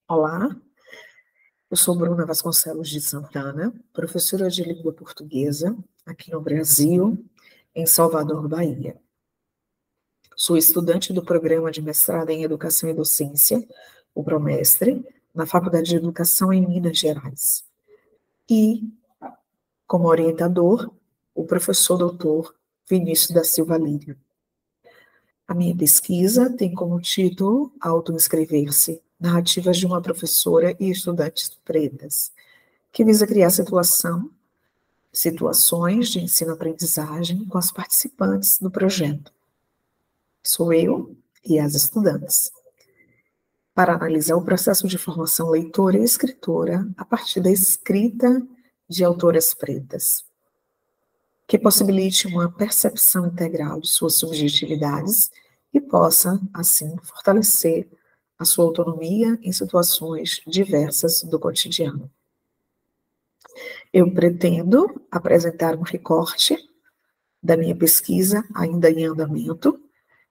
Olá, eu sou Bruna Vasconcelos de Santana, professora de língua portuguesa aqui no Brasil, em Salvador, Bahia. Sou estudante do programa de mestrado em Educação e Docência, o PROMESTRE, na Faculdade de Educação em Minas Gerais. E, como orientador, o professor doutor Vinícius da Silva Lírio. A minha pesquisa tem como título Autoinscrever-se, Narrativas de uma Professora e Estudantes Pretas, que visa criar situações de ensino-aprendizagem com as participantes do projeto. Sou eu e as estudantes, para analisar o processo de formação leitora e escritora a partir da escrita de autoras pretas, que possibilite uma percepção integral de suas subjetividades e possa, assim, fortalecer a sua autonomia em situações diversas do cotidiano. Eu pretendo apresentar um recorte da minha pesquisa, ainda em andamento,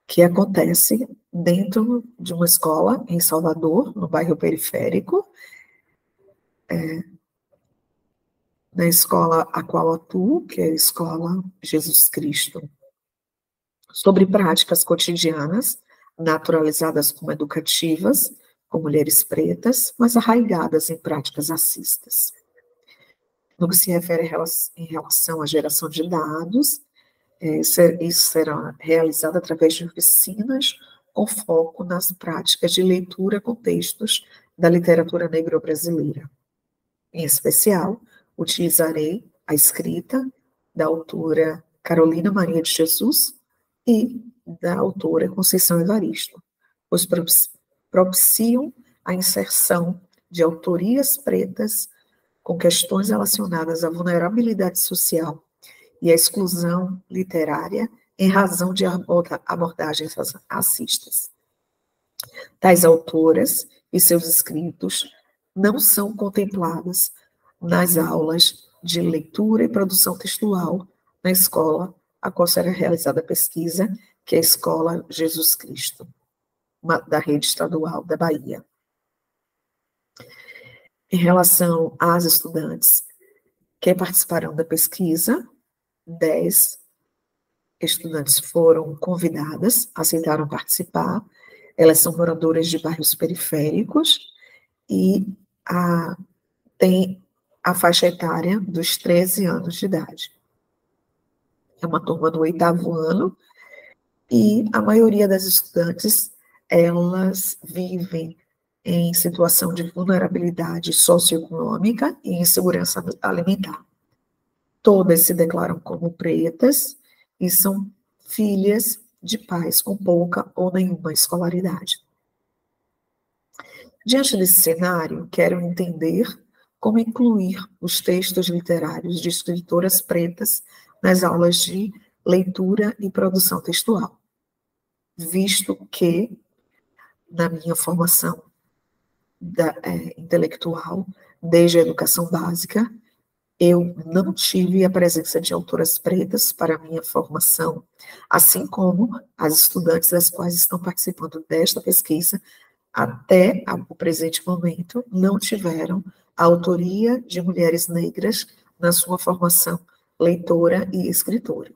que acontece dentro de uma escola em Salvador, no bairro periférico, na escola a qual atuo, que é a Escola Jesus Cristo, sobre práticas cotidianas, naturalizadas como educativas, com mulheres pretas, mas arraigadas em práticas racistas. No que se refere em relação à geração de dados, isso será realizado através de oficinas com foco nas práticas de leitura com textos da literatura negro-brasileira. Em especial, utilizarei a escrita da autora Carolina Maria de Jesus e da autora Conceição Evaristo, pois propiciam a inserção de autorias pretas com questões relacionadas à vulnerabilidade social e à exclusão literária em razão de abordagens racistas. Tais autoras e seus escritos não são contempladas nas aulas de leitura e produção textual na escola a qual será realizada a pesquisa, que é a Escola Jesus Cristo, da rede estadual da Bahia. Em relação às estudantes que participarão da pesquisa, 10 estudantes foram convidadas, aceitaram participar. Elas são moradoras de bairros periféricos e tem a faixa etária dos 13 anos de idade. É uma turma do 8º ano e a maioria das estudantes, elas vivem em situação de vulnerabilidade socioeconômica e insegurança alimentar. Todas se declaram como pretas e são filhas de pais com pouca ou nenhuma escolaridade. Diante desse cenário, quero entender como incluir os textos literários de escritoras pretas nas aulas de leitura e produção textual, visto que, na minha formação intelectual, desde a educação básica, eu não tive a presença de autoras pretas para a minha formação, assim como as estudantes das quais estão participando desta pesquisa, até o presente momento, não tiveram a autoria de mulheres negras na sua formação leitora e escritora.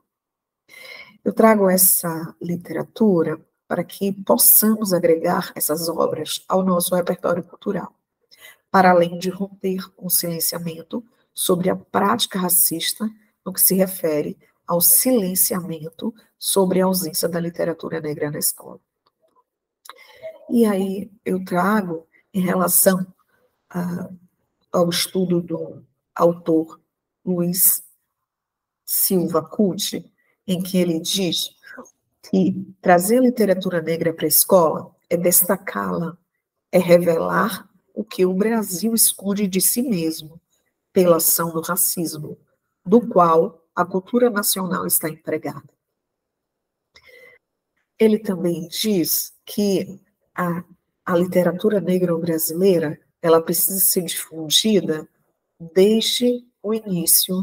Eu trago essa literatura para que possamos agregar essas obras ao nosso repertório cultural, para além de romper com o silenciamento sobre a prática racista no que se refere ao silenciamento sobre a ausência da literatura negra na escola. E aí eu trago, em relação ao estudo do autor Luiz Silva Cucci, em que ele diz que trazer a literatura negra para a escola é destacá-la, é revelar o que o Brasil esconde de si mesmo pela ação do racismo, do qual a cultura nacional está empregada. Ele também diz que a literatura negro-brasileira ela precisa ser difundida desde o início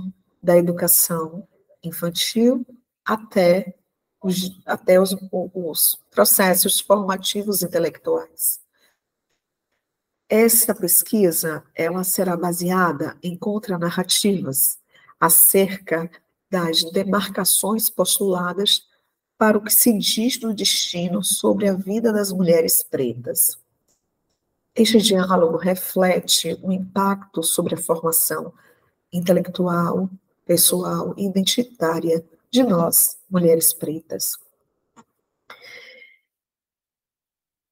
da educação infantil até os processos formativos intelectuais. Essa pesquisa, ela será baseada em contranarrativas acerca das demarcações postuladas para o que se diz no destino sobre a vida das mulheres pretas. Este diálogo reflete o impacto sobre a formação intelectual, pessoal e identitária de nós, mulheres pretas.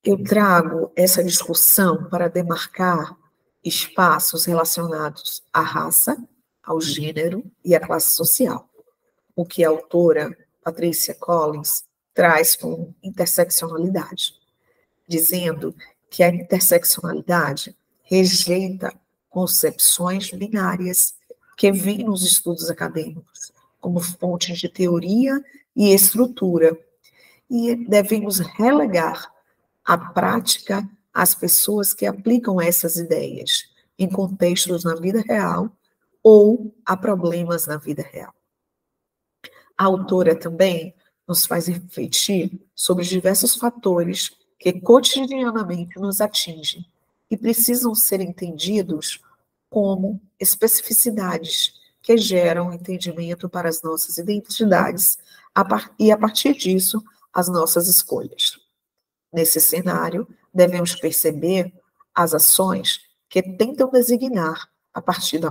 Eu trago essa discussão para demarcar espaços relacionados à raça, ao gênero e à classe social, o que a autora Patricia Collins traz como interseccionalidade, dizendo que a interseccionalidade rejeita concepções binárias que vêm nos estudos acadêmicos como fontes de teoria e estrutura, e devemos relegar à prática as pessoas que aplicam essas ideias em contextos na vida real ou a problemas na vida real. A autora também nos faz refletir sobre os diversos fatores que cotidianamente nos atingem e precisam ser entendidos como especificidades que geram entendimento para as nossas identidades e, a partir disso, as nossas escolhas. Nesse cenário, devemos perceber as ações que tentam designar, a partir da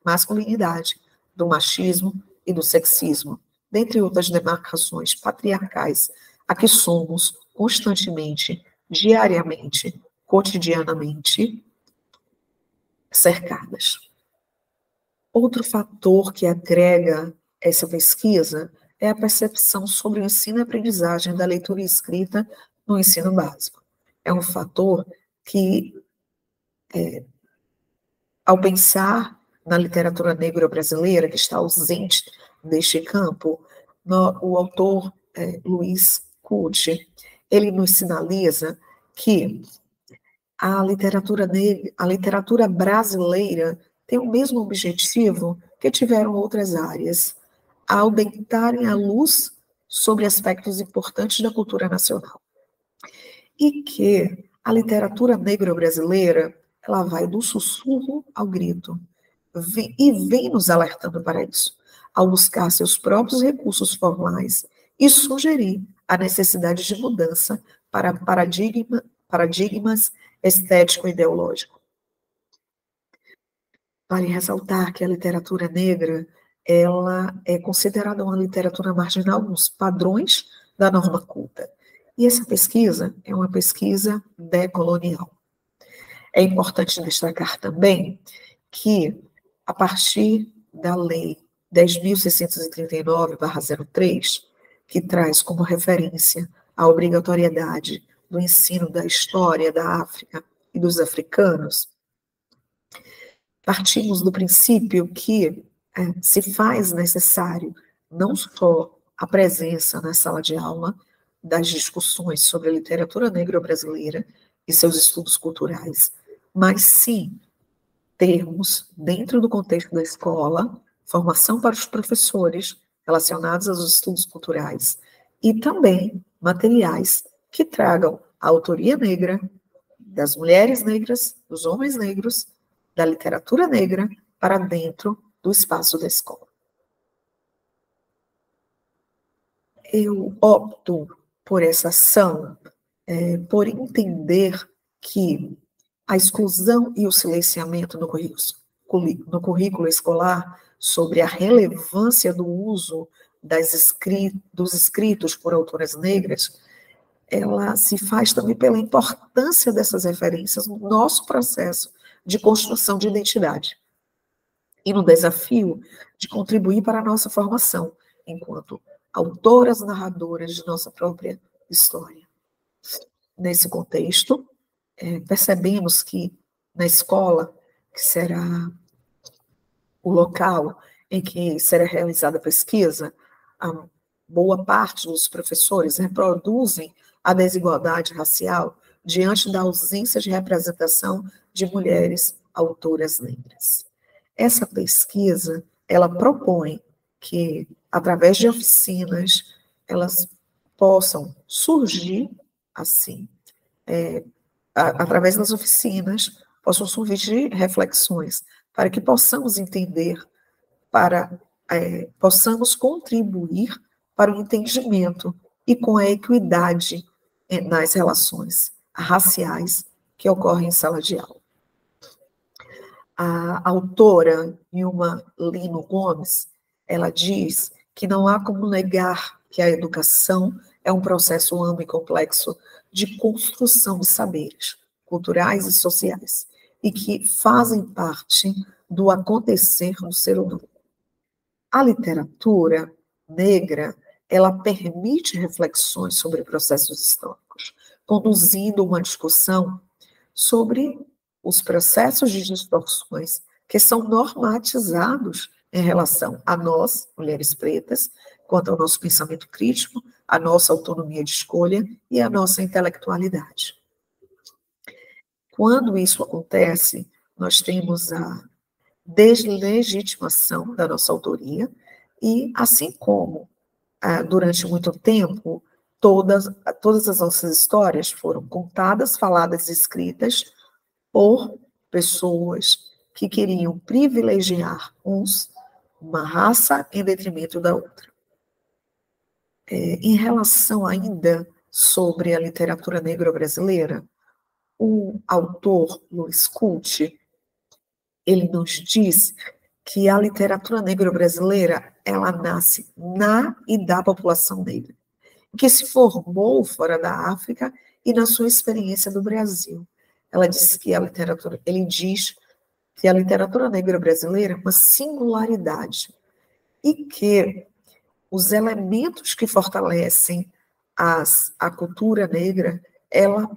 masculinidade, do machismo e do sexismo, dentre outras demarcações patriarcais, a que somos constantemente, diariamente, cotidianamente cercadas. Outro fator que agrega essa pesquisa é a percepção sobre o ensino e aprendizagem da leitura e escrita no ensino básico. É um fator que, ao pensar na literatura negra brasileira, que está ausente deste campo, o autor Luiz Cucci, ele nos sinaliza que a literatura brasileira tem o mesmo objetivo que tiveram outras áreas, ao deitarem a luz sobre aspectos importantes da cultura nacional. E que a literatura negro-brasileira, ela vai do sussurro ao grito, e vem nos alertando para isso, ao buscar seus próprios recursos formais e sugerir a necessidade de mudança para paradigmas estético-ideológico. Vale ressaltar que a literatura negra, ela é considerada uma literatura marginal nos padrões da norma culta. E essa pesquisa é uma pesquisa decolonial. É importante destacar também que, a partir da Lei 10.639/03, que traz como referência a obrigatoriedade do ensino da história da África e dos africanos, partimos do princípio que se faz necessário não só a presença na sala de aula das discussões sobre a literatura negra-brasileira e seus estudos culturais, mas sim termos, dentro do contexto da escola, formação para os professores relacionados aos estudos culturais e também materiais que tragam a autoria negra, das mulheres negras, dos homens negros, da literatura negra para dentro do espaço da escola. Eu opto por essa ação por entender que a exclusão e o silenciamento no currículo escolar sobre a relevância do uso dos escritos por autoras negras, ela se faz também pela importância dessas referências no nosso processo de construção de identidade e no desafio de contribuir para a nossa formação enquanto autoras narradoras de nossa própria história. Nesse contexto, percebemos que na escola, que será o local em que será realizada a pesquisa, a boa parte dos professores reproduzem a desigualdade racial diante da ausência de representação de mulheres autoras negras. Essa pesquisa, ela propõe que, através de oficinas, elas possam surgir, assim, através das oficinas, possam servir de reflexões, para que possamos entender, possamos contribuir para o entendimento e com a equidade nas relações raciais que ocorrem em sala de aula. A autora Nilma Lino Gomes, ela diz que não há como negar que a educação é um processo amplo e complexo de construção de saberes culturais e sociais, e que fazem parte do acontecer do ser humano. A literatura negra, ela permite reflexões sobre processos históricos, conduzindo uma discussão sobre os processos de distorções que são normatizados em relação a nós, mulheres pretas, quanto ao nosso pensamento crítico, a nossa autonomia de escolha e a nossa intelectualidade. Quando isso acontece, nós temos a deslegitimação da nossa autoria e, assim como durante muito tempo, todas as nossas histórias foram contadas, faladas e escritas por pessoas que queriam privilegiar uma raça em detrimento da outra. Em relação ainda sobre a literatura negro-brasileira, o autor Luiz Culti, ele nos diz que a literatura negro-brasileira, ela nasce na e da população negra, que se formou fora da África e na sua experiência do Brasil. Ele diz que a literatura negro-brasileira é uma singularidade e que os elementos que fortalecem a cultura negra, ela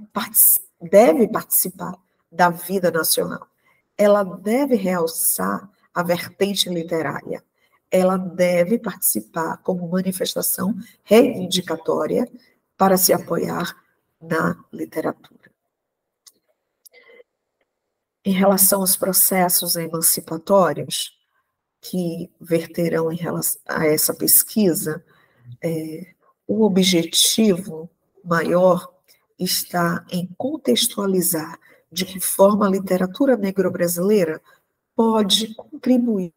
deve participar da vida nacional. Ela deve realçar a vertente literária. Ela deve participar como manifestação reivindicatória para se apoiar na literatura. Em relação aos processos emancipatórios que verterão em relação a essa pesquisa, o objetivo maior está em contextualizar de que forma a literatura negro-brasileira pode contribuir